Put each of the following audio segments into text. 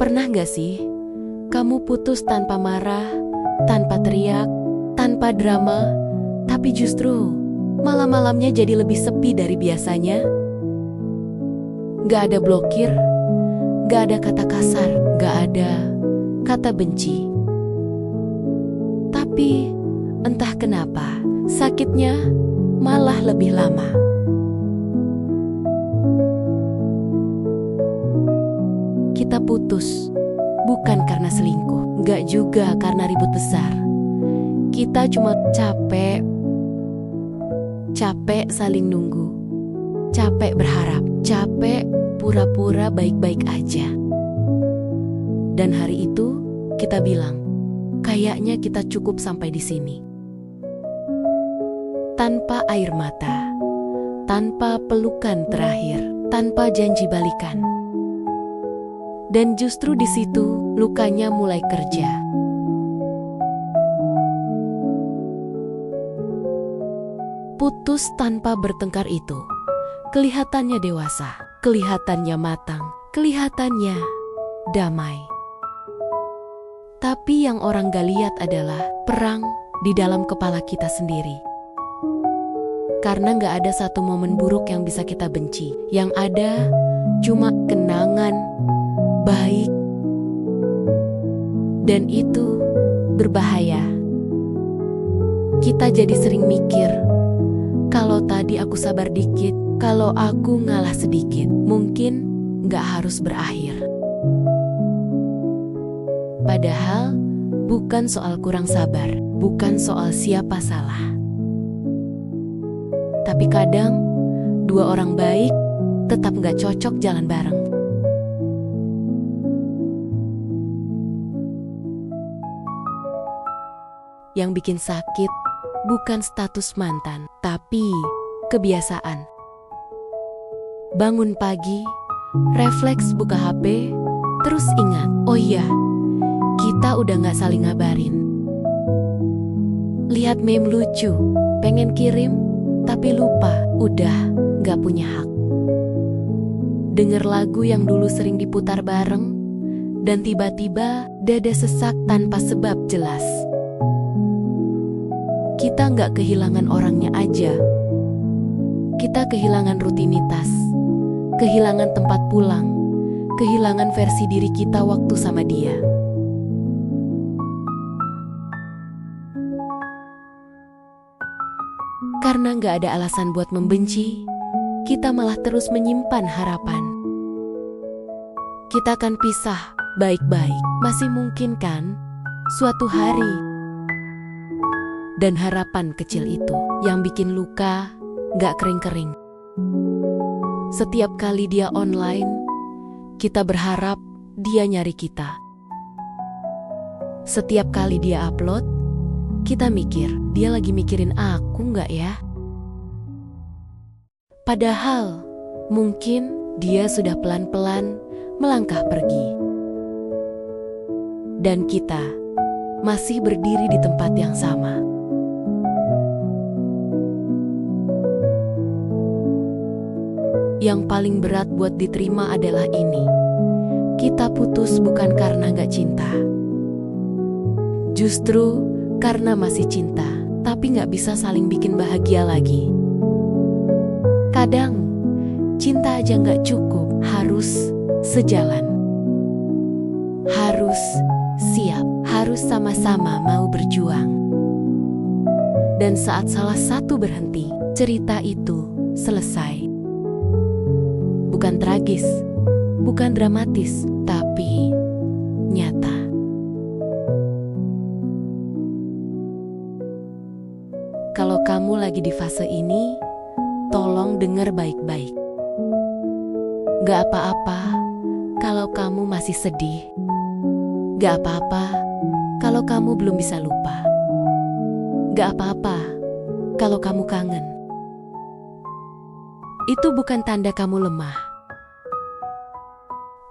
Pernah gak sih kamu putus tanpa marah, tanpa teriak, tanpa drama, tapi justru malam-malamnya jadi lebih sepi dari biasanya? Gak ada blokir, gak ada kata kasar, gak ada kata benci. Tapi entah kenapa sakitnya malah lebih lama. Kita putus bukan karena selingkuh, gak juga karena ribut besar. Kita cuma capek saling nunggu, capek berharap, capek pura-pura baik-baik aja. Dan hari itu kita bilang, kayaknya kita cukup sampai di sini. Tanpa air mata, tanpa pelukan terakhir, tanpa janji balikan. Dan justru di situ lukanya mulai kerja. Putus tanpa bertengkar itu kelihatannya dewasa, kelihatannya matang, kelihatannya damai. Tapi yang orang gak lihat adalah perang di dalam kepala kita sendiri. Karena gak ada satu momen buruk yang bisa kita benci. Yang ada cuma kenangan baik. Dan itu berbahaya. Kita jadi sering mikir, kalau tadi aku sabar dikit, kalau aku ngalah sedikit, mungkin gak harus berakhir. Padahal bukan soal kurang sabar, bukan soal siapa salah. Tapi kadang dua orang baik tetap gak cocok jalan bareng. Yang bikin sakit bukan status mantan, tapi kebiasaan. Bangun pagi, refleks buka HP, terus ingat, oh iya, kita udah gak saling ngabarin. Lihat meme lucu, pengen kirim, tapi lupa, udah gak punya hak. Dengar lagu yang dulu sering diputar bareng, dan tiba-tiba dada sesak tanpa sebab jelas. Kita gak kehilangan orangnya aja. Kita kehilangan rutinitas, kehilangan tempat pulang, kehilangan versi diri kita waktu sama dia. Karena gak ada alasan buat membenci, kita malah terus menyimpan harapan. Kita akan pisah baik-baik, masih mungkin kan suatu hari. Dan harapan kecil itu yang bikin luka gak kering-kering. Setiap kali dia online, kita berharap dia nyari kita. Setiap kali dia upload, kita mikir, dia lagi mikirin aku gak ya? Padahal mungkin dia sudah pelan-pelan melangkah pergi. Dan kita masih berdiri di tempat yang sama. Yang paling berat buat diterima adalah ini. Kita putus bukan karena gak cinta. Justru karena masih cinta, tapi gak bisa saling bikin bahagia lagi. Kadang, cinta aja gak cukup, harus sejalan. Harus siap, harus sama-sama mau berjuang. Dan saat salah satu berhenti, cerita itu selesai. Bukan tragis, bukan dramatis, tapi nyata. Kalau kamu lagi di fase ini, tolong dengar baik-baik. Gak apa-apa kalau kamu masih sedih. Gak apa-apa kalau kamu belum bisa lupa. Gak apa-apa kalau kamu kangen. Itu bukan tanda kamu lemah.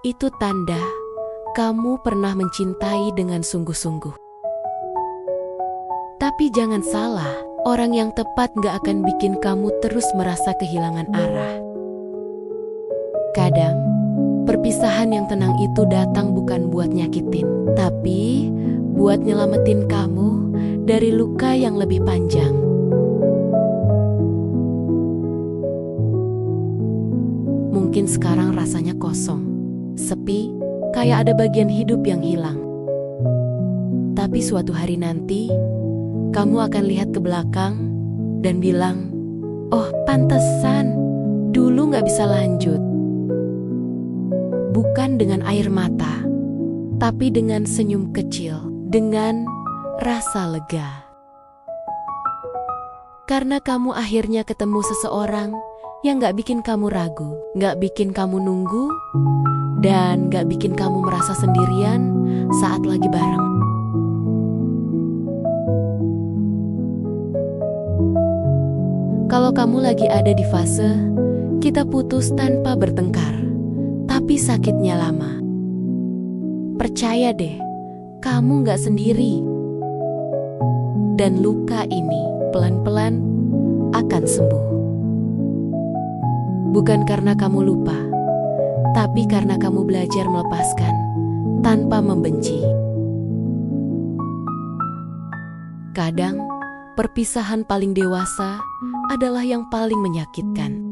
Itu tanda kamu pernah mencintai dengan sungguh-sungguh. Tapi jangan salah, orang yang tepat gak akan bikin kamu terus merasa kehilangan arah. Kadang, perpisahan perasaan yang tenang itu datang bukan buat nyakitin, tapi buat nyelamatin kamu dari luka yang lebih panjang. Mungkin sekarang rasanya kosong, sepi, kayak ada bagian hidup yang hilang. Tapi suatu hari nanti, kamu akan lihat ke belakang dan bilang, "Oh, pantesan dulu gak bisa lanjut." Bukan dengan air mata, tapi dengan senyum kecil, dengan rasa lega. Karena kamu akhirnya ketemu seseorang yang gak bikin kamu ragu, gak bikin kamu nunggu, dan gak bikin kamu merasa sendirian saat lagi bareng. Kalau kamu lagi ada di fase kita putus tanpa bertengkar, tapi sakitnya lama, percaya deh, kamu gak sendiri. Dan luka ini pelan-pelan akan sembuh. Bukan karena kamu lupa, tapi karena kamu belajar melepaskan tanpa membenci. Kadang, perpisahan paling dewasa adalah yang paling menyakitkan.